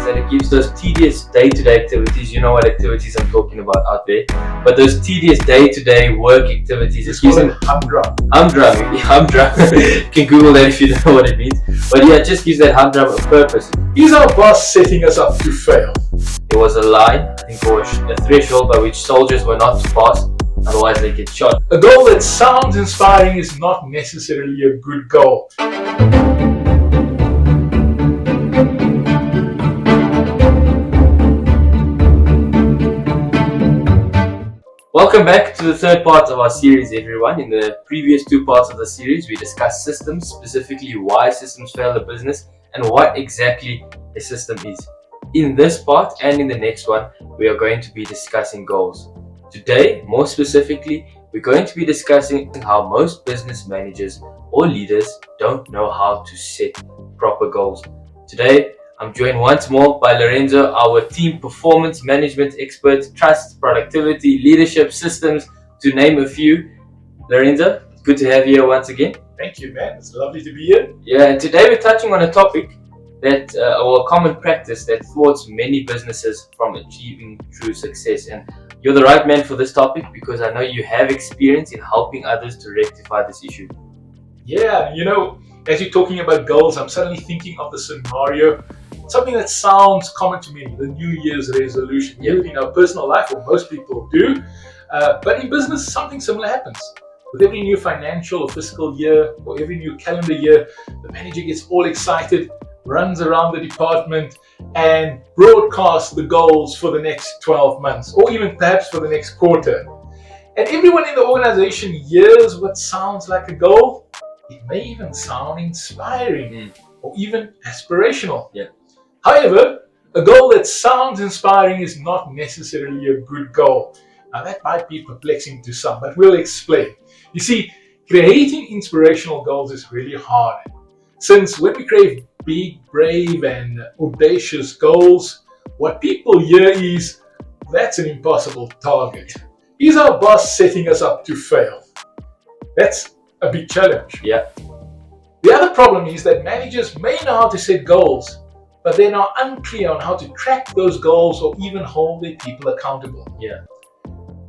that it gives those tedious day-to-day activities. You know what activities I'm talking about out there. But those tedious day-to-day work activities, it gives them humdrum. You can Google that if you don't know what it means. But yeah, it just gives that humdrum a purpose. Is our boss setting us up to fail? There was a line, I think, or a threshold by which soldiers were not to pass, otherwise they get shot. A goal that sounds inspiring is not necessarily a good goal. Welcome back to the third part of our series, everyone. In the previous two parts of the series, we discussed systems, specifically why systems fail a business and what exactly a system is. In this part and in the next one, we are going to be discussing goals. Today, more specifically, we're going to be discussing how most business managers or leaders don't know how to set proper goals. Today, I'm joined once more by Lorenzo, our team performance management expert, trust, productivity, leadership, systems, to name a few. Lorenzo, it's good to have you here once again. Thank you, man. It's lovely to be here. Yeah, and today we're touching on a topic that, or a common practice that thwarts many businesses from achieving true success. And you're the right man for this topic because I know you have experience in helping others to rectify this issue. Yeah, as you're talking about goals, I'm suddenly thinking of the scenario, something that sounds common to me, the New Year's resolution. Yeah. In our personal life, or most people do, but in business, something similar happens. With every new financial or fiscal year, or every new calendar year, the manager gets all excited, runs around the department and broadcasts the goals for the next 12 months, or even perhaps for the next quarter. And everyone in the organization hears what sounds like a goal. It may even sound inspiring or even aspirational. Yeah. However, a goal that sounds inspiring is not necessarily a good goal. Now that might be perplexing to some, but we'll explain. You see, creating inspirational goals is really hard. Since when we crave big, brave and audacious goals, what people hear is, that's an impossible target. Is our boss setting us up to fail? That's a big challenge. Yeah. The other problem is that managers may know how to set goals, but they're now unclear on how to track those goals or even hold their people accountable. Yeah.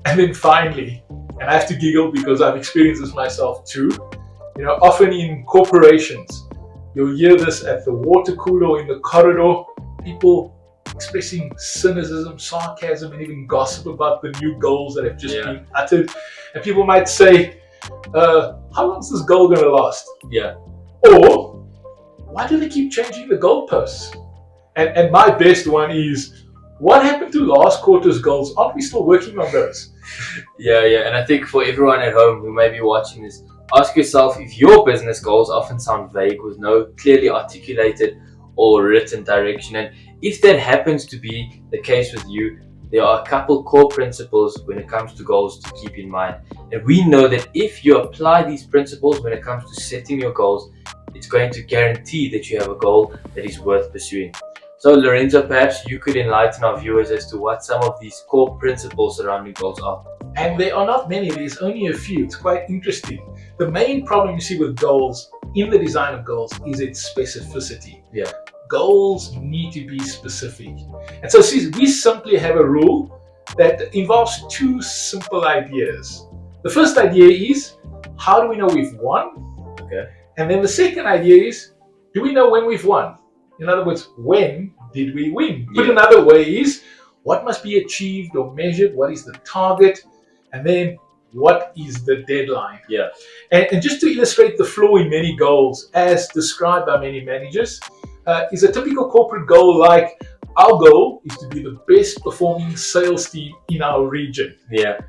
And then finally, and I have to giggle because I've experienced this myself too, often in corporations, you'll hear this at the water cooler or in the corridor, people expressing cynicism, sarcasm, and even gossip about the new goals that have just been uttered. And people might say, how long is this goal going to last? Yeah. Or, why do they keep changing the goalposts? And my best one is, what happened to last quarter's goals? Aren't we still working on those? Yeah. And I think for everyone at home who may be watching this, ask yourself if your business goals often sound vague with no clearly articulated or written direction. And if that happens to be the case with you, there are a couple core principles when it comes to goals to keep in mind. And we know that if you apply these principles when it comes to setting your goals, it's going to guarantee that you have a goal that is worth pursuing. So Lorenzo, perhaps you could enlighten our viewers as to what some of these core principles surrounding goals are. And there are not many, there's only a few. It's quite interesting. The main problem you see with goals, in the design of goals, is its specificity. Yeah. Goals need to be specific. And so we simply have a rule that involves two simple ideas. The first idea is, how do we know we've won? Okay. And then the second idea is, do we know when we've won? In other words, when did we win? Put another way is, what must be achieved or measured? What is the target? And then, what is the deadline? Yeah. And just to illustrate the flaw in many goals, as described by many managers, is a typical corporate goal like, our goal is to be the best performing sales team in our region. Yeah.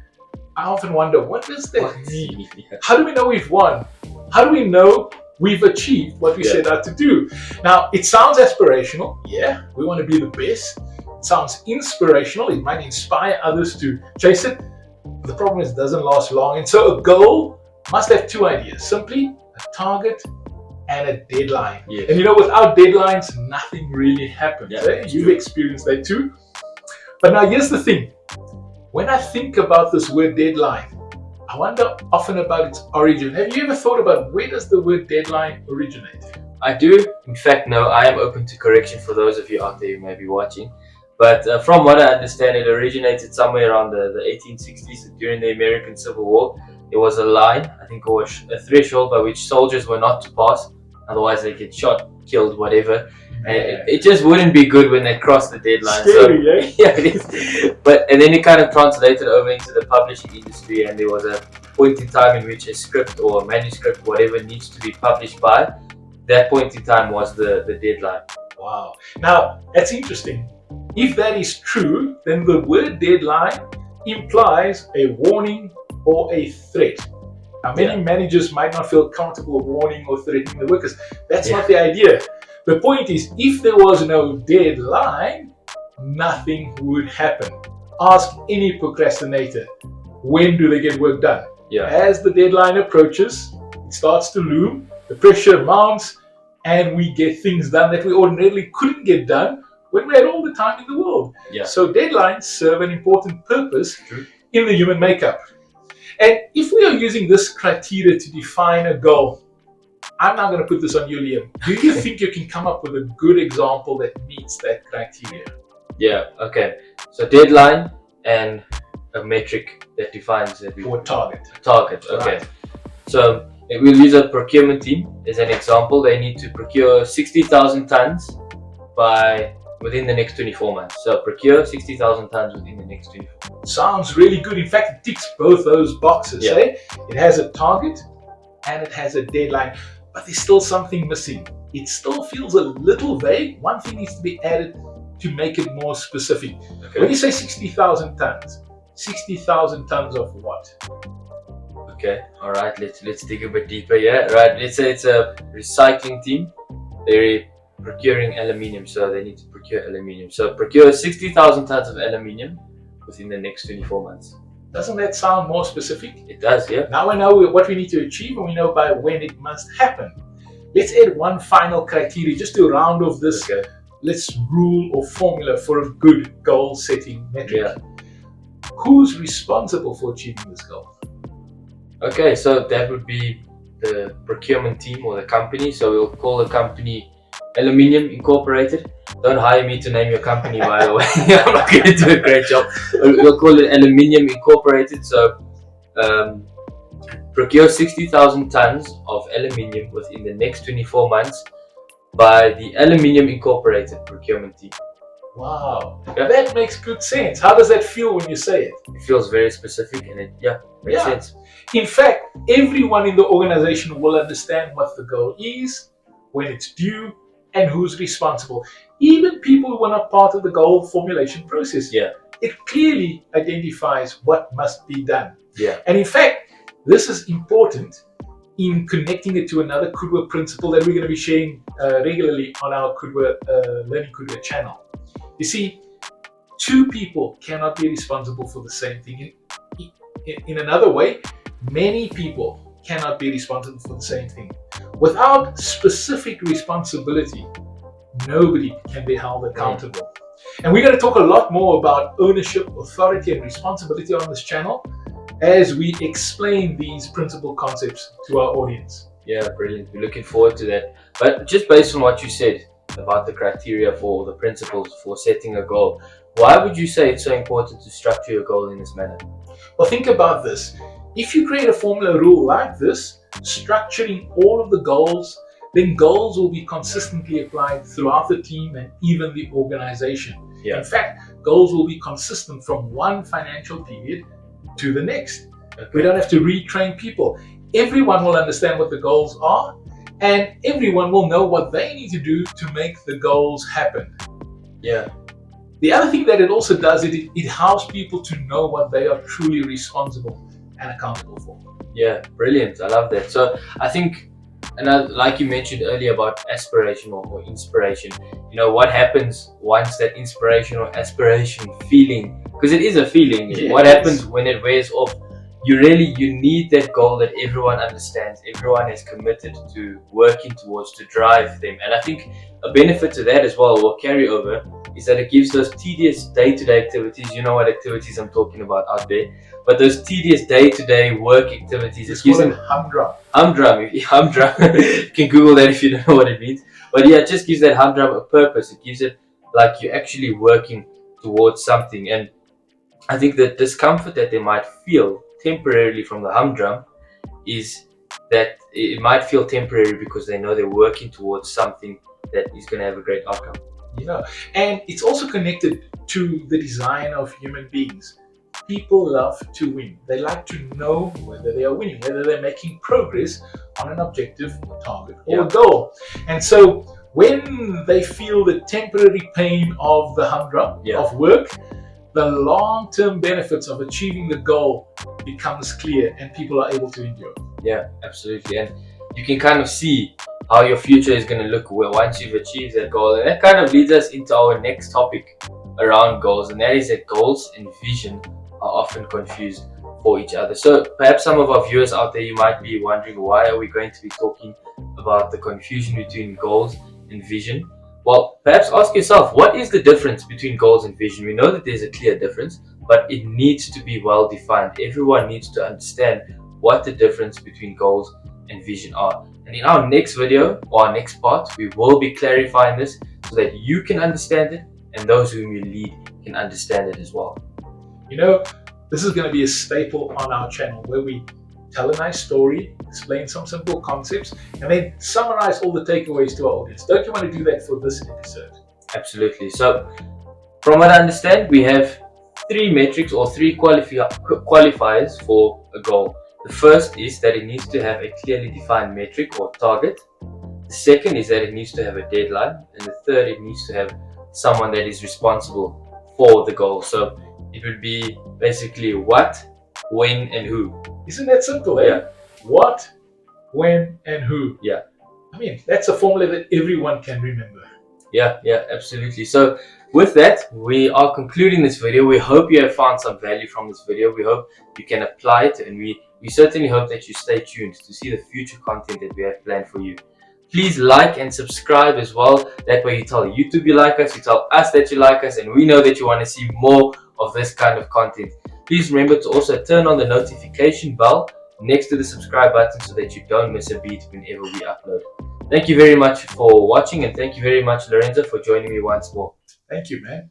I often wonder, what does that mean? How do we know we've won? How do we know we've achieved what we set out to do? Now, it sounds aspirational. Yeah, we want to be the best. It sounds inspirational. It might inspire others to chase it. The problem is it doesn't last long. And so a goal must have two ideas, simply a target and a deadline. Yes. And without deadlines, nothing really happens. Yeah, You've experienced that too. But now here's the thing. When I think about this word deadline, I wonder often about its origin. Have you ever thought about where does the word deadline originate? I do. In fact, no, I am open to correction for those of you out there who may be watching. But from what I understand, it originated somewhere around the 1860s during the American Civil War. There was a line, I think it was a threshold by which soldiers were not to pass, otherwise they get shot, killed, whatever. And it just wouldn't be good when they crossed the deadline. Scary, so, eh? Yeah, it is. And then it kind of translated over into the publishing industry, and there was a point in time in which a script or a manuscript, whatever, needs to be published by. That point in time was the deadline. Wow. Now, that's interesting. If that is true, then the word deadline implies a warning or a threat. Now, many managers might not feel comfortable warning or threatening the workers. That's not the idea. The point is, if there was no deadline, nothing would happen. Ask any procrastinator, when do they get work done? As the deadline approaches, it starts to loom, the pressure mounts, and we get things done that we ordinarily couldn't get done when we had all the time in the world. So deadlines serve an important purpose in the human makeup. And if we are using this criteria to define a goal, I'm now going to put this on you, Liam. Do you think you can come up with a good example that meets that criteria? Okay. So deadline and a metric that defines it. Or target. Okay. Right. So we'll use a procurement team as an example. They need to procure 60,000 tons within the next 24 months. So procure 60,000 tons within the next 24 months. Sounds really good. In fact, it ticks both those boxes. Eh? It has a target and it has a deadline, but there's still something missing. It still feels a little vague. One thing needs to be added to make it more specific. When you say 60,000 tons, 60,000 tons of what? Okay, all right, let's dig a bit deeper. Right, let's say it's a recycling team. They're procuring aluminium, so they need to procure aluminium. So procure 60,000 tons of aluminium within the next 24 months. Doesn't that sound more specific? It does, yeah. Now we know what we need to achieve, and we know by when it must happen. Let's add one final criteria just to round off this rule or formula for a good goal setting metric. Who's responsible for achieving this goal? Okay, so that would be the procurement team or the company. So we'll call the company Aluminium Incorporated. Don't hire me to name your company, by the way. I'm not going to do a great job. We'll call it Aluminium Incorporated. So procure 60,000 tons of aluminium within the next 24 months by the Aluminium Incorporated procurement team. Wow, that makes good sense. How does that feel when you say it? It feels very specific and it makes sense. In fact, everyone in the organization will understand what the goal is, when it's due, and who's responsible. Even people who are not part of the goal formulation process. It clearly identifies what must be done. And in fact, this is important in connecting it to another Kudwa principle that we're going to be sharing regularly on our Learning Kudwa channel. You see, two people cannot be responsible for the same thing. In another way, many people cannot be responsible for the same thing. Without specific responsibility, nobody can be held accountable. And we're going to talk a lot more about ownership, authority, and responsibility on this channel as we explain these principal concepts to our audience. Yeah, brilliant. We're looking forward to that. But just based on what you said about the criteria for the principles for setting a goal, why would you say it's so important to structure your goal in this manner? Well, think about this. If you create a formula rule like this, structuring all of the goals, then goals will be consistently applied throughout the team and even the organization. In fact, goals will be consistent from one financial period to the next. We don't have to retrain people. Everyone will understand what the goals are, and everyone will know what they need to do to make the goals happen. The other thing that it also does, it helps people to know what they are truly responsible and accountable for. Yeah, brilliant. I love that. So I think, and like you mentioned earlier about aspiration or inspiration, what happens once that inspiration or aspiration feeling, because it is a feeling, what happens when it wears off? You need that goal that everyone understands, everyone is committed to working towards, to drive them. And I think a benefit to that as well, or carry over, is that it gives those tedious day-to-day activities. You know what activities I'm talking about out there. But those tedious day-to-day work activities, it gives them humdrum. Humdrum. You can Google that if you don't know what it means. But yeah, it just gives that humdrum a purpose. It gives it like you're actually working towards something. And I think the discomfort that they might feel temporarily from the humdrum is that it might feel temporary because they know they're working towards something that is going to have a great outcome. Yeah, and it's also connected to the design of human beings. People love to win. They like to know whether they are winning, whether they're making progress on an objective, target, or goal. And so when they feel the temporary pain of the humdrum of work, the long-term benefits of achieving the goal becomes clear and people are able to endure. Yeah, absolutely. And you can kind of see how your future is going to look once you've achieved that goal. And that kind of leads us into our next topic around goals, and that is that goals and vision are often confused for each other. So perhaps some of our viewers out there, you might be wondering, why are we going to be talking about the confusion between goals and vision? Well, perhaps ask yourself, what is the difference between goals and vision? We know that there's a clear difference, but it needs to be well defined. Everyone needs to understand what the difference between goals and vision are. And in our next video or our next part, we will be clarifying this so that you can understand it and those whom you lead can understand it as well. You know, this is going to be a staple on our channel where we tell a nice story, explain some simple concepts, and then summarize all the takeaways to our audience. Don't you want to do that for this episode? Absolutely. So, from what I understand, we have three metrics or three qualifiers for a goal. The first is that it needs to have a clearly defined metric or target. The second is that it needs to have a deadline. And the third, it needs to have someone that is responsible for the goal. So it would be basically what, when, and who. Isn't that simple, eh? Yeah. What, when, and who. Yeah. I mean, that's a formula that everyone can remember. Yeah, absolutely. So with that, we are concluding this video. We hope you have found some value from this video. We hope you can apply it, and we certainly hope that you stay tuned to see the future content that we have planned for you. Please like and subscribe as well. That way you tell YouTube you like us, you tell us that you like us, and we know that you want to see more of this kind of content. Please remember to also turn on the notification bell next to the subscribe button so that you don't miss a beat whenever we upload. Thank you very much for watching, and thank you very much, Lorenzo, for joining me once more. Thank you, man.